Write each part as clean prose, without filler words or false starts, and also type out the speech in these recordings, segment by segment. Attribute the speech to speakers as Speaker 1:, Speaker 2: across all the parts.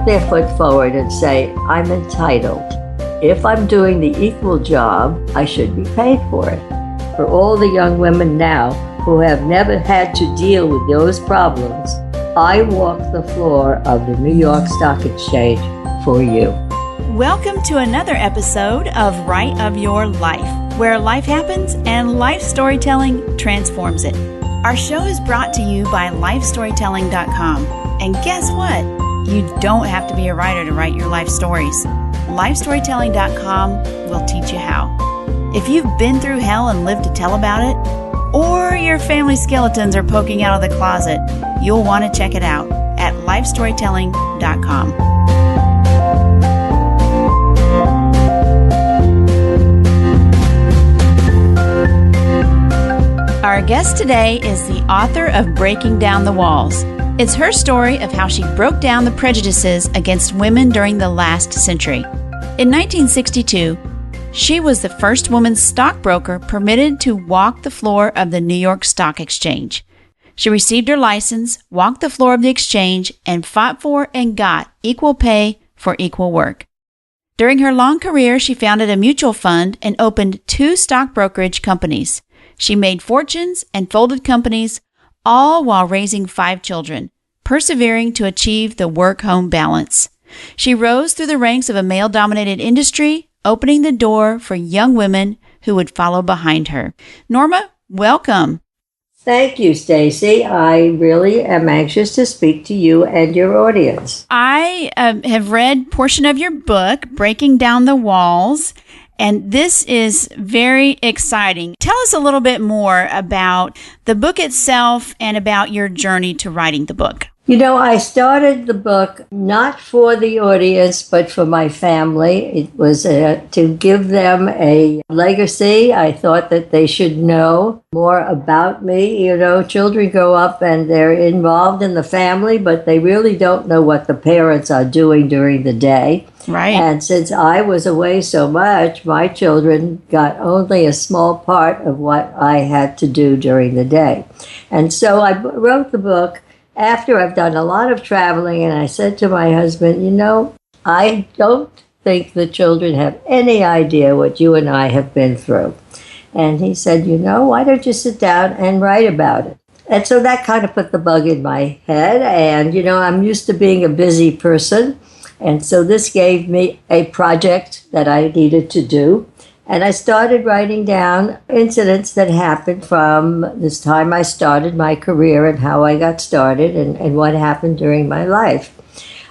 Speaker 1: their foot forward and say, I'm entitled. If I'm doing the equal job, I should be paid for it. For all the young women now who have never had to deal with those problems, I walk the floor of the New York Stock Exchange for you.
Speaker 2: Welcome to another episode of Right of Your Life, where life happens and life storytelling transforms it. Our show is brought to you by lifestorytelling.com. And guess what? You don't have to be a writer to write your life stories. Lifestorytelling.com will teach you how. If you've been through hell and lived to tell about it, or your family skeletons are poking out of the closet, you'll want to check it out at lifestorytelling.com. Our guest today is the author of Breaking Down the Walls. It's her story of how she broke down the prejudices against women during the last century. In 1962, she was the first woman stockbroker permitted to walk the floor of the New York Stock Exchange. She received her license, walked the floor of the exchange, and fought for and got equal pay for equal work. During her long career, she founded a mutual fund and opened 2 stock brokerage companies. She made fortunes and folded companies, all while raising 5 children, persevering to achieve the work-home balance. She rose through the ranks of a male-dominated industry, opening the door for young women who would follow behind her. Norma, welcome.
Speaker 1: Thank you, Stacy. I really am anxious to speak to you and your audience.
Speaker 2: I have read portion of your book, Breaking Down the Walls, and this is very exciting. Tell us a little bit more about the book itself and about your journey to writing the book.
Speaker 1: You know, I started the book not for the audience, but for my family. It was to give them a legacy. I thought that they should know more about me. You know, children grow up and they're involved in the family, but they really don't know what the parents are doing during the day.
Speaker 2: Right.
Speaker 1: And since I was away so much, my children got only a small part of what I had to do during the day. And so I wrote the book after I've done a lot of traveling, and I said to my husband, you know, I don't think the children have any idea what you and I have been through. And he said, you know, why don't you sit down and write about it? And so that kind of put the bug in my head. And, you know, I'm used to being a busy person. And so this gave me a project that I needed to do. And I started writing down incidents that happened from this time I started my career and how I got started and what happened during my life.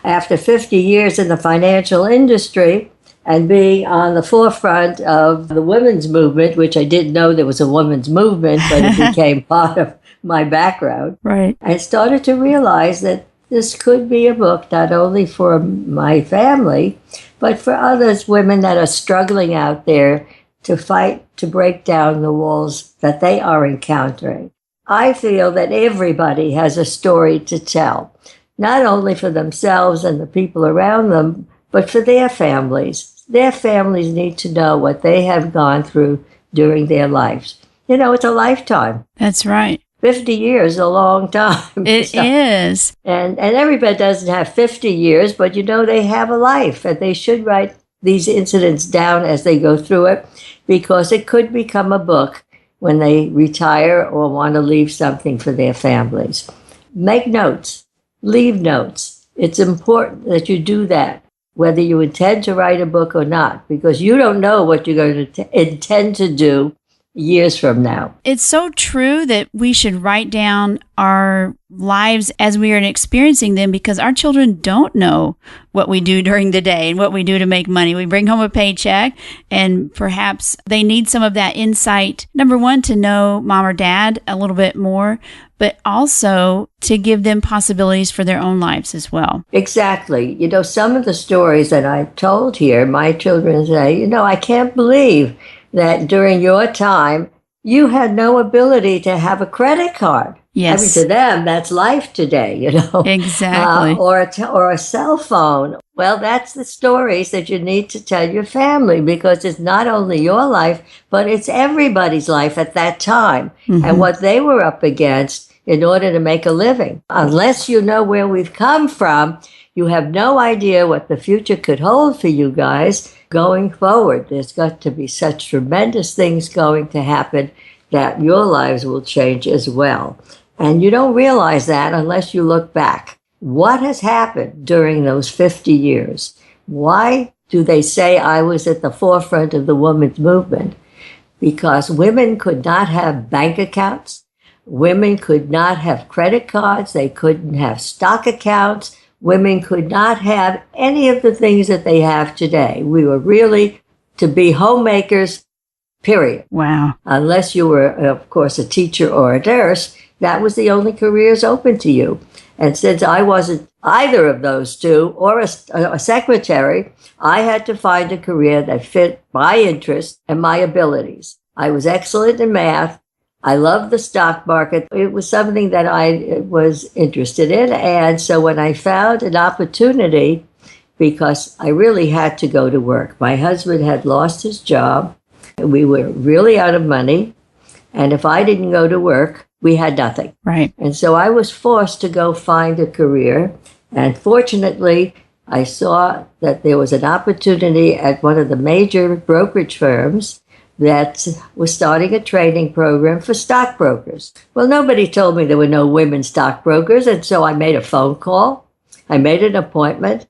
Speaker 1: After 50 years in the financial industry and being on the forefront of the women's movement, which I didn't know there was a women's movement, but it became part of my background,
Speaker 2: right.
Speaker 1: I started to realize that this could be a book not only for my family, but for others, women that are struggling out there to fight to break down the walls that they are encountering. I feel that everybody has a story to tell, not only for themselves and the people around them, but for their families. Their families need to know what they have gone through during their lives. You know, it's a lifetime.
Speaker 2: That's right.
Speaker 1: 50 years is a long time.
Speaker 2: It is.
Speaker 1: And everybody doesn't have 50 years, but you know, they have a life and they should write these incidents down as they go through it because it could become a book when they retire or want to leave something for their families. Make notes. Leave notes. It's important that you do that, whether you intend to write a book or not, because you don't know what you're going to intend to do years from now.
Speaker 2: It's so true that we should write down our lives as we are experiencing them because our children don't know what we do during the day and what we do to make money. We bring home a paycheck and perhaps they need some of that insight. Number one, to know mom or dad a little bit more, but also to give them possibilities for their own lives as well.
Speaker 1: Exactly. You know, some of the stories that I've told here, my children say, you know, I can't believe that during your time, you had no ability to have a credit card.
Speaker 2: Yes.
Speaker 1: I mean, to them, that's life today, you know.
Speaker 2: Exactly.
Speaker 1: Or a cell phone. Well, that's the stories that you need to tell your family because it's not only your life, but it's everybody's life at that time. Mm-hmm. And what they were up against in order to make a living. Unless you know where we've come from, you have no idea what the future could hold for you guys going forward. There's got to be such tremendous things going to happen that your lives will change as well. And you don't realize that unless you look back. What has happened during those 50 years? Why do they say I was at the forefront of the women's movement? Because women could not have bank accounts. Women could not have credit cards. They couldn't have stock accounts. Women could not have any of the things that they have today. We were really to be homemakers, period.
Speaker 2: Wow.
Speaker 1: Unless you were, of course, a teacher or a nurse, that was the only careers open to you. And since I wasn't either of those two or a secretary, I had to find a career that fit my interests and my abilities. I was excellent in math. I loved the stock market. It was something that I was interested in. And so when I found an opportunity, because I really had to go to work, my husband had lost his job. We were really out of money. And if I didn't go to work, we had nothing.
Speaker 2: Right.
Speaker 1: And so I was forced to go find a career. And fortunately, I saw that there was an opportunity at one of the major brokerage firms that was starting a training program for stockbrokers. Well, nobody told me there were no women stockbrokers. And so I made a phone call. I made an appointment.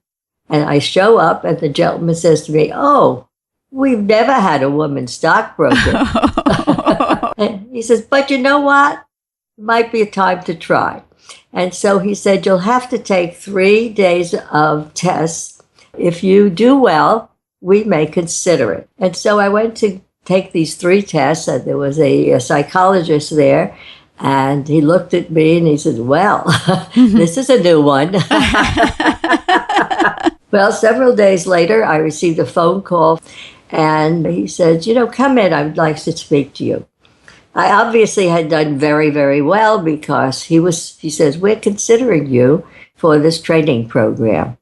Speaker 1: And I show up and the gentleman says to me, "Oh, we've never had a woman stockbroker." And he says, "But you know what? It might be a time to try." And so he said, "You'll have to take 3 days of tests. If you do well, we may consider it." And so I went to take these 3 tests, and there was a psychologist there, and he looked at me and he said, "Well, this is a new one." Well, several days later, I received a phone call, and he said, "Come in, I'd like to speak to you." I obviously had done very, very well because he says, "We're considering you for this training program."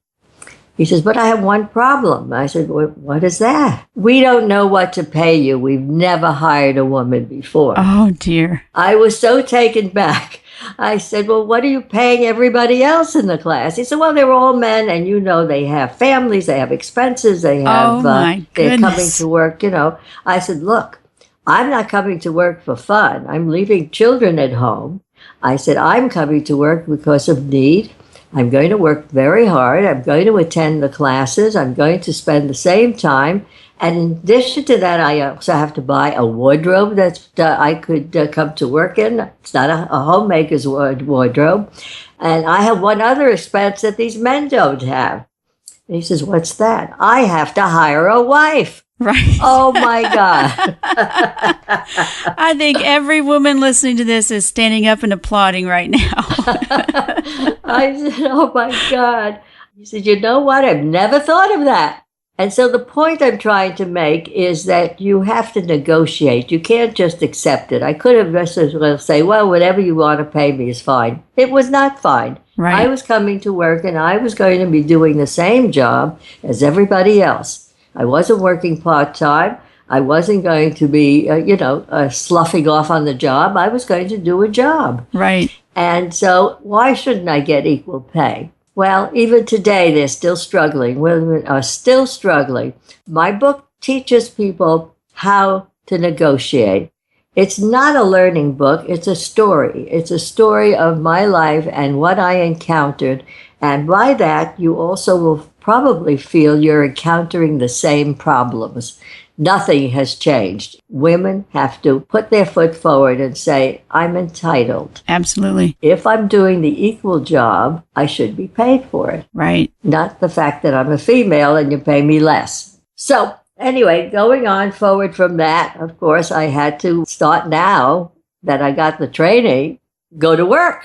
Speaker 1: He says, "But I have one problem." I said, "What is that?" "We don't know what to pay you. We've never hired a woman before."
Speaker 2: Oh, dear.
Speaker 1: I was so taken back. I said, "Well, what are you paying everybody else in the class?" He said, "Well, they're all men, and they have families, they have expenses, they have, they're coming to work, I said, "Look, I'm not coming to work for fun. I'm leaving children at home." I said, "I'm coming to work because of need. I'm going to work very hard. I'm going to attend the classes. I'm going to spend the same time. And in addition to that, I also have to buy a wardrobe that I could come to work in. It's not a homemaker's wardrobe. And I have one other expense that these men don't have." And he says, "What's that?" "I have to hire a wife."
Speaker 2: Right.
Speaker 1: Oh, my God.
Speaker 2: I think every woman listening to this is standing up and applauding right now.
Speaker 1: I said, "Oh, my God." He said, "You know what? I've never thought of that." And so the point I'm trying to make is that you have to negotiate. You can't just accept it. I could have just as well say, "Well, whatever you want to pay me is fine." It was not fine.
Speaker 2: Right.
Speaker 1: I was coming to work and I was going to be doing the same job as everybody else. I wasn't working part-time. I wasn't going to be, sloughing off on the job. I was going to do a job.
Speaker 2: Right.
Speaker 1: And so why shouldn't I get equal pay? Well, even today, they're still struggling. Women are still struggling. My book teaches people how to negotiate. It's not a learning book. It's a story. It's a story of my life and what I encountered. And by that, you also will probably feel you're encountering the same problems. Nothing has changed. Women have to put their foot forward and say, "I'm entitled."
Speaker 2: Absolutely.
Speaker 1: If I'm doing the equal job, I should be paid for it.
Speaker 2: Right.
Speaker 1: Not the fact that I'm a female and you pay me less. So anyway, going on forward from that, of course, I had to start now that I got the training, go to work.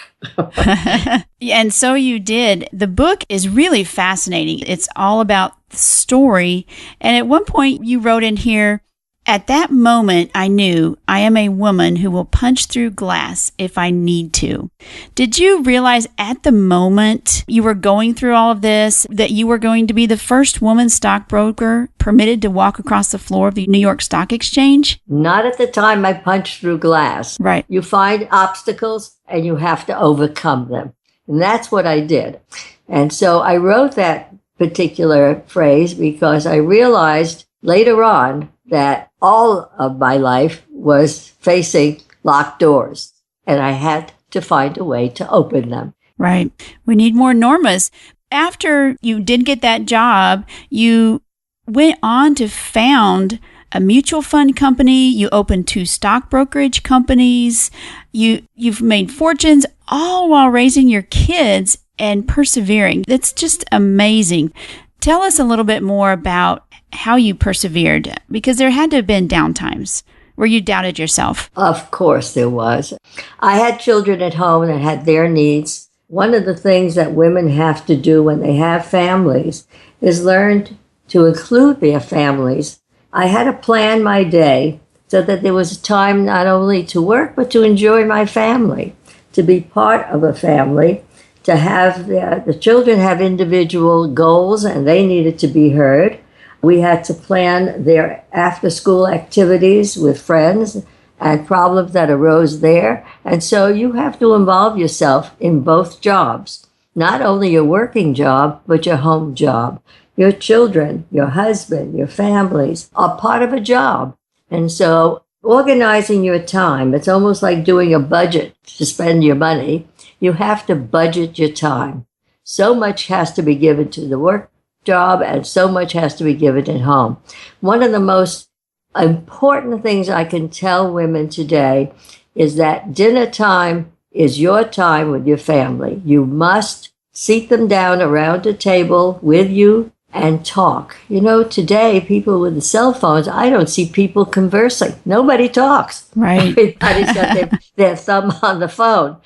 Speaker 2: And so you did. The book is really fascinating. It's all about the story. And at one point you wrote in here, At that moment, I knew I am a woman who will punch through glass if I need to. Did you realize at the moment you were going through all of this that you were going to be the first woman stockbroker permitted to walk across the floor of the New York Stock Exchange?
Speaker 1: Not at the time I punched through glass.
Speaker 2: Right.
Speaker 1: You find obstacles and you have to overcome them. And that's what I did. And so I wrote that particular phrase because I realized later on that all of my life was facing locked doors, and I had to find a way to open them.
Speaker 2: Right. We need more Normas. After you did get that job, you went on to found a mutual fund company. You opened 2 stock brokerage companies. You've made fortunes all while raising your kids and persevering. That's just amazing. Tell us a little bit more about how you persevered, because there had to have been downtimes where you doubted yourself.
Speaker 1: Of course there was. I had children at home that had their needs. One of the things that women have to do when they have families is learn to include their families. I had to plan my day so that there was time not only to work, but to enjoy my family, to be part of a family, to have the children have individual goals and they needed to be heard. We had to plan their after-school activities with friends and problems that arose there. And so you have to involve yourself in both jobs, not only your working job, but your home job. Your children, your husband, your families are part of a job. And so organizing your time, it's almost like doing a budget to spend your money. You have to budget your time. So much has to be given to the work job and so much has to be given at home. One of the most important things I can tell women today is that dinner time is your time with your family. You must seat them down around a table with you and talk. You know, today, people with the cell phones, I don't see people conversing. Nobody talks.
Speaker 2: Right.
Speaker 1: Everybody's got their thumb on the phone.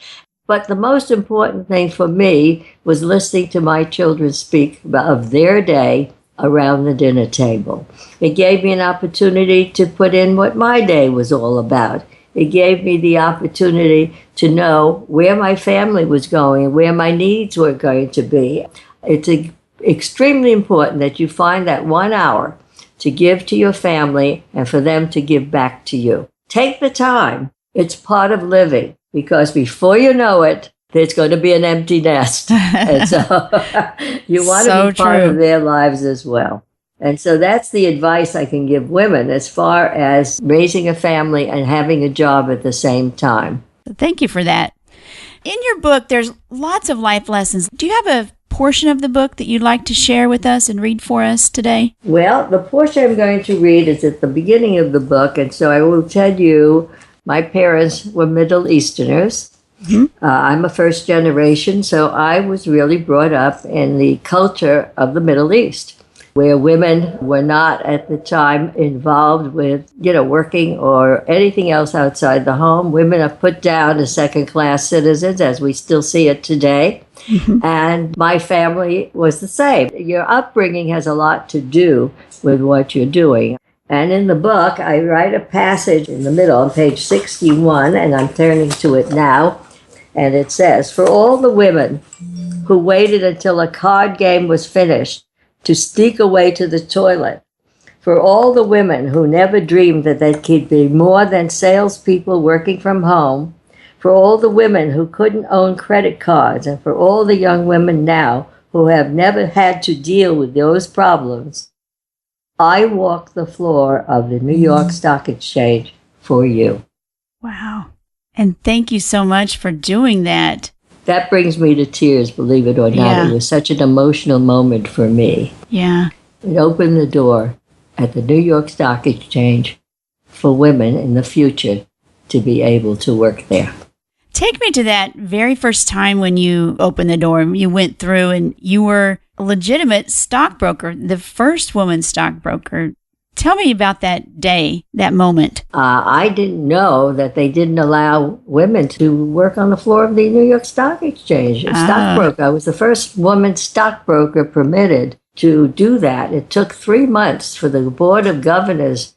Speaker 1: But the most important thing for me was listening to my children speak of their day around the dinner table. It gave me an opportunity to put in what my day was all about. It gave me the opportunity to know where my family was going, where my needs were going to be. It's extremely important that you find that 1 hour to give to your family and for them to give back to you. Take the time. It's part of living. Because before you know it, there's going to be an empty nest. And so you want to be part of their lives as well. And so that's the advice I can give women as far as raising a family and having a job at the same time.
Speaker 2: Thank you for that. In your book, there's lots of life lessons. Do you have a portion of the book that you'd like to share with us and read for us today?
Speaker 1: Well, the portion I'm going to read is at the beginning of the book. And so I will tell you, my parents were Middle Easterners. Mm-hmm. I'm a first generation, so I was really brought up in the culture of the Middle East, where women were not at the time involved with, working or anything else outside the home. Women are put down as second-class citizens, as we still see it today. Mm-hmm. And my family was the same. Your upbringing has a lot to do with what you're doing. And in the book, I write a passage in the middle on page 61, and I'm turning to it now. And it says, "For all the women who waited until a card game was finished to sneak away to the toilet, for all the women who never dreamed that they could be more than salespeople working from home, for all the women who couldn't own credit cards, and for all the young women now who have never had to deal with those problems, I walk the floor of the New York Stock Exchange for you."
Speaker 2: Wow. And thank you so much for doing that.
Speaker 1: That brings me to tears, believe it or not. Yeah. It was such an emotional moment for me.
Speaker 2: Yeah.
Speaker 1: It opened the door at the New York Stock Exchange for women in the future to be able to work there.
Speaker 2: Take me to that very first time when you opened the door and you went through and you were a legitimate stockbroker, the first woman stockbroker. Tell me about that day, that moment.
Speaker 1: I didn't know that they didn't allow women to work on the floor of the New York Stock Exchange. Stockbroker. I was the first woman stockbroker permitted to do that. It took 3 months for the Board of Governors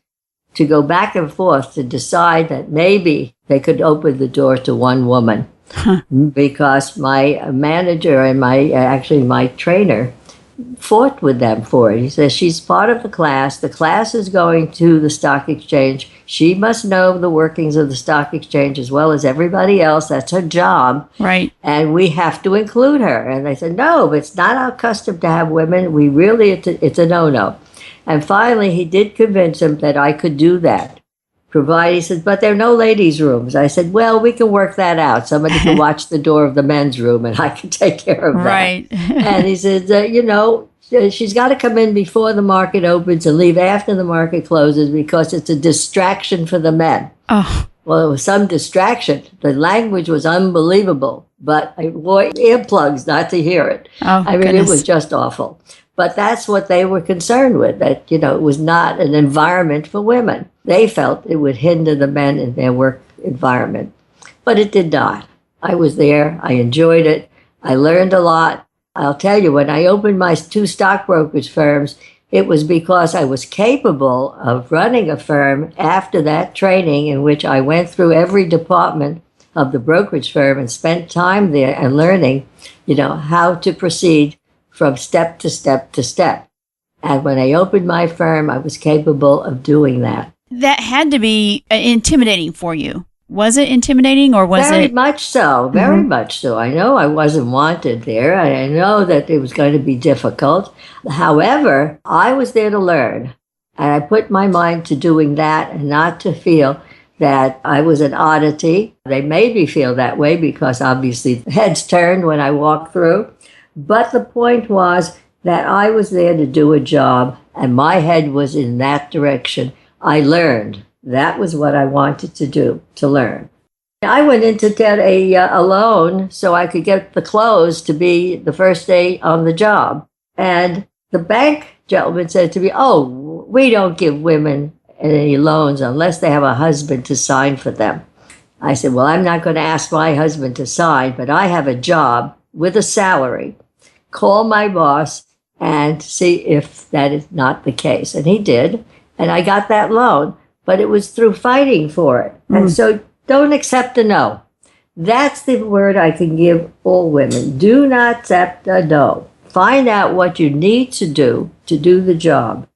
Speaker 1: to go back and forth to decide that maybe they could open the door to one woman. Huh. Because my manager and my trainer fought with them for it. He says, she's part of the class. The class is going to the stock exchange. She must know the workings of the stock exchange as well as everybody else. That's her job.
Speaker 2: Right.
Speaker 1: And we have to include her. And they said, no, it's not our custom to have women. It's a no-no. And finally, he did convince him that I could do that. He said, but there are no ladies' rooms. I said, well, we can work that out. Somebody can watch the door of the men's room, and I can take care of that.
Speaker 2: Right.
Speaker 1: And he said, she's got to come in before the market opens and leave after the market closes because it's a distraction for the men.
Speaker 2: Oh.
Speaker 1: Well, it was some distraction. The language was unbelievable, but I wore earplugs not to hear it.
Speaker 2: Oh,
Speaker 1: I mean,
Speaker 2: goodness.
Speaker 1: It was just awful. But that's what they were concerned with, that, it was not an environment for women. They felt it would hinder the men in their work environment. But it did not. I was there. I enjoyed it. I learned a lot. I'll tell you, when I opened my 2 stock brokerage firms, it was because I was capable of running a firm after that training in which I went through every department of the brokerage firm and spent time there and learning, how to proceed from step to step to step. And when I opened my firm, I was capable of doing that.
Speaker 2: That had to be intimidating for you. Was it intimidating or was
Speaker 1: Very
Speaker 2: it?
Speaker 1: much so. Very much so. I know I wasn't wanted there. I know that it was going to be difficult. However, I was there to learn. And I put my mind to doing that and not to feel that I was an oddity. They made me feel that way because obviously heads turned when I walked through. But the point was that I was there to do a job, and my head was in that direction. I learned. That was what I wanted to do, to learn. I went in to get a loan so I could get the close to be the first day on the job. And the bank gentleman said to me, oh, we don't give women any loans unless they have a husband to sign for them. I said, well, I'm not going to ask my husband to sign, but I have a job with a salary. Call my boss and see if that is not the case. And he did, and I got that loan, but it was through fighting for it. And so don't accept a no. That's the word I can give all women. Do not accept a no. Find out what you need to do the job.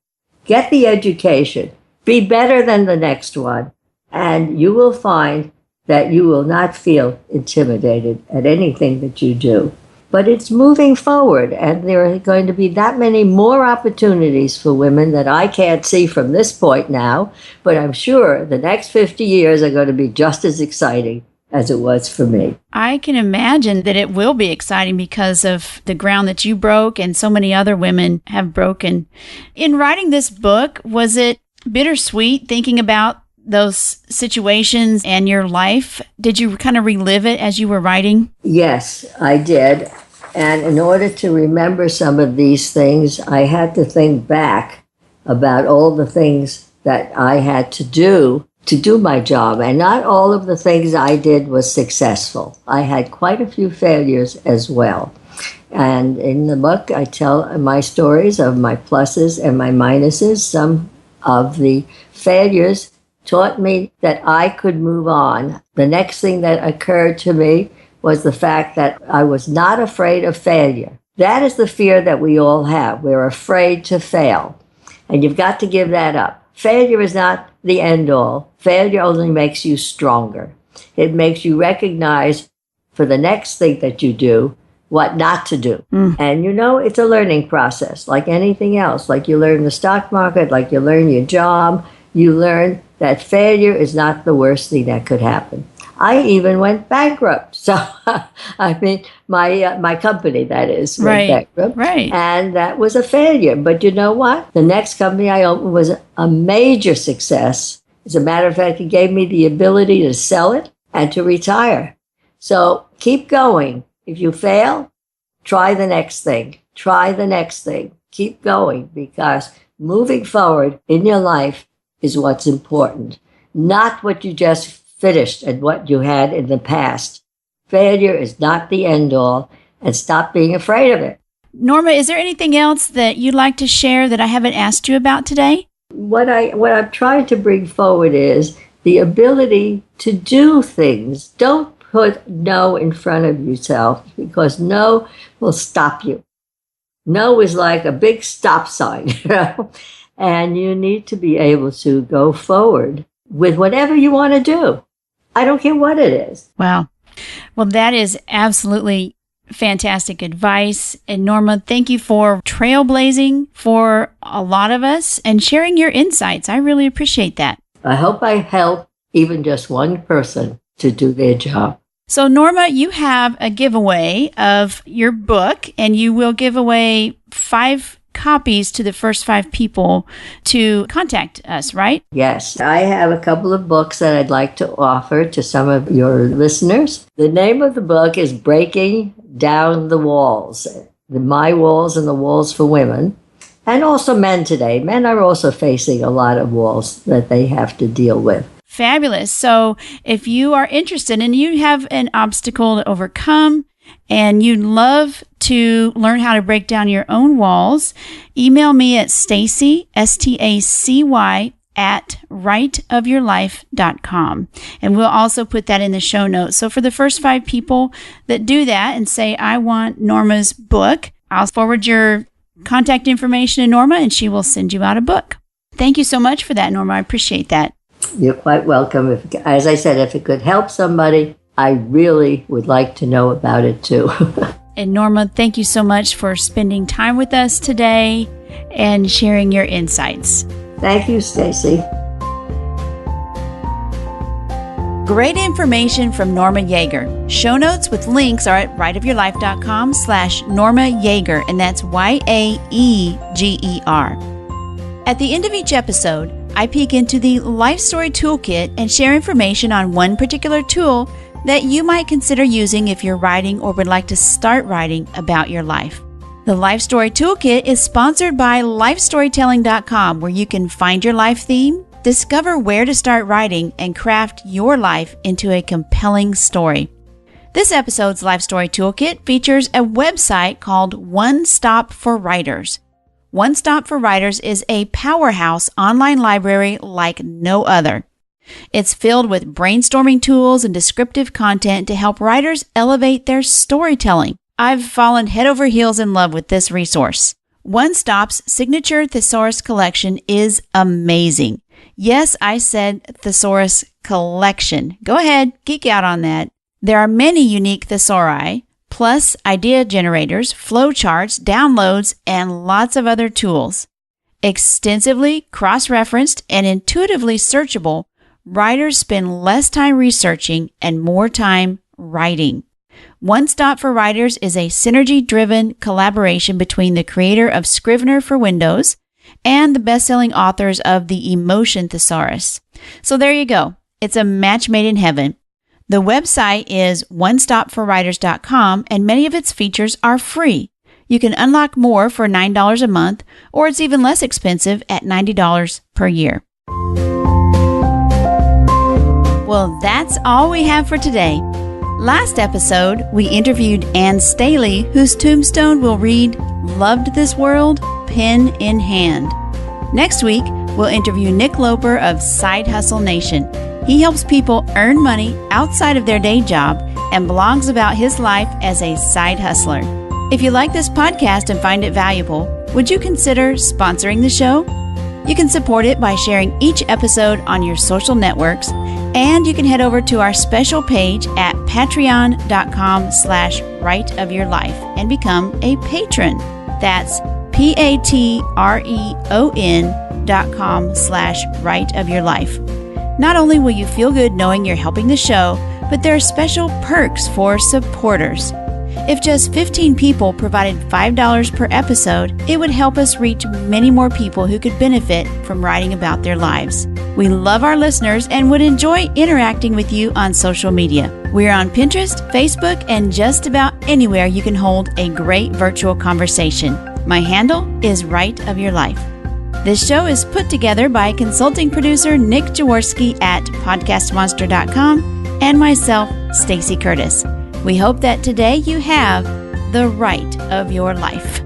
Speaker 1: Get the education. Be better than the next one. And you will find that you will not feel intimidated at anything that you do. But it's moving forward, and there are going to be that many more opportunities for women that I can't see from this point now, but I'm sure the next 50 years are going to be just as exciting as it was for me.
Speaker 2: I can imagine that it will be exciting because of the ground that you broke and so many other women have broken. In writing this book, was it bittersweet thinking about those situations and your life? Did you kind of relive it as you were writing?
Speaker 1: Yes, I did. And in order to remember some of these things, I had to think back about all the things that I had to do my job. And not all of the things I did was successful. I had quite a few failures as well. And in the book, I tell my stories of my pluses and my minuses. Some of the failures taught me that I could move on. The next thing that occurred to me was the fact that I was not afraid of failure. That is the fear that we all have. We're afraid to fail. And you've got to give that up. Failure is not the end all. Failure only makes you stronger. It makes you recognize for the next thing that you do, what not to do. And it's a learning process like anything else. Like you learn the stock market, like you learn your job, you learn that failure is not the worst thing that could happen. I even went bankrupt. So, I mean, my company, that is, went bankrupt.
Speaker 2: Right.
Speaker 1: And that was a failure. But you know what? The next company I opened was a major success. As a matter of fact, it gave me the ability to sell it and to retire. So keep going. If you fail, try the next thing. Try the next thing. Keep going, because moving forward in your life is what's important, not what you just finished and what you had in the past. Failure is not the end all, and stop being afraid of it.
Speaker 2: Norma, is there anything else that you'd like to share that I haven't asked you about today?
Speaker 1: What I'm trying to bring forward is the ability to do things. Don't put no in front of yourself, because no will stop you. No is like a big stop sign, and you need to be able to go forward with whatever you want to do. I don't care what it is.
Speaker 2: Wow. Well, that is absolutely fantastic advice. And Norma, thank you for trailblazing for a lot of us and sharing your insights. I really appreciate that.
Speaker 1: I hope I help even just one person to do their job.
Speaker 2: So, Norma, you have a giveaway of your book, and you will give away 5 copies to the first 5 people to contact us, right?
Speaker 1: Yes, I have a couple of books that I'd like to offer to some of your listeners. The name of the book is Breaking Down the Walls, My Walls and the Walls for Women, and also men today. Men are also facing a lot of walls that they have to deal with.
Speaker 2: Fabulous. So if you are interested and you have an obstacle to overcome and you'd love to learn how to break down your own walls, email me at Stacy, Stacy, at rightofyourlife.com. And we'll also put that in the show notes. So for the first 5 people that do that and say, I want Norma's book, I'll forward your contact information to Norma and she will send you out a book. Thank you so much for that, Norma. I appreciate that.
Speaker 1: You're quite welcome. As I said, if it could help somebody, I really would like to know about it too.
Speaker 2: And Norma, thank you so much for spending time with us today and sharing your insights.
Speaker 1: Thank you, Stacy.
Speaker 2: Great information from Norma Yeager. Show notes with links are at rightofyourlife.com/Norma Yeager, and that's Yaeger. At the end of each episode, I peek into the Life Story Toolkit and share information on one particular tool that you might consider using if you're writing or would like to start writing about your life. The Life Story Toolkit is sponsored by LifeStorytelling.com, where you can find your life theme, discover where to start writing, and craft your life into a compelling story. This episode's Life Story Toolkit features a website called One Stop for Writers. One Stop for Writers is a powerhouse online library like no other. It's filled with brainstorming tools and descriptive content to help writers elevate their storytelling. I've fallen head over heels in love with this resource. One Stop's signature thesaurus collection is amazing. Yes, I said thesaurus collection. Go ahead, geek out on that. There are many unique thesauri, plus idea generators, flowcharts, downloads, and lots of other tools. Extensively cross-referenced and intuitively searchable, writers spend less time researching and more time writing. One Stop for Writers is a synergy-driven collaboration between the creator of Scrivener for Windows and the best-selling authors of the Emotion Thesaurus. So there you go. It's a match made in heaven. The website is onestopforwriters.com, and many of its features are free. You can unlock more for $9 a month, or it's even less expensive at $90 per year. Well, that's all we have for today. Last episode, we interviewed Ann Staley, whose tombstone will read, "Loved this world, pen in hand." Next week, we'll interview Nick Loper of Side Hustle Nation. He helps people earn money outside of their day job and blogs about his life as a side hustler. If you like this podcast and find it valuable, would you consider sponsoring the show? You can support it by sharing each episode on your social networks, and you can head over to our special page at patreon.com/rightofyourlife and become a patron. That's patreon.com/rightofyourlife. Not only will you feel good knowing you're helping the show, but there are special perks for supporters. If just 15 people provided $5 per episode, it would help us reach many more people who could benefit from writing about their lives. We love our listeners and would enjoy interacting with you on social media. We're on Pinterest, Facebook, and just about anywhere you can hold a great virtual conversation. My handle is Right of Your Life. This show is put together by consulting producer Nick Jaworski at podcastmonster.com and myself, Stacy Curtis. We hope that today you have the right of your life.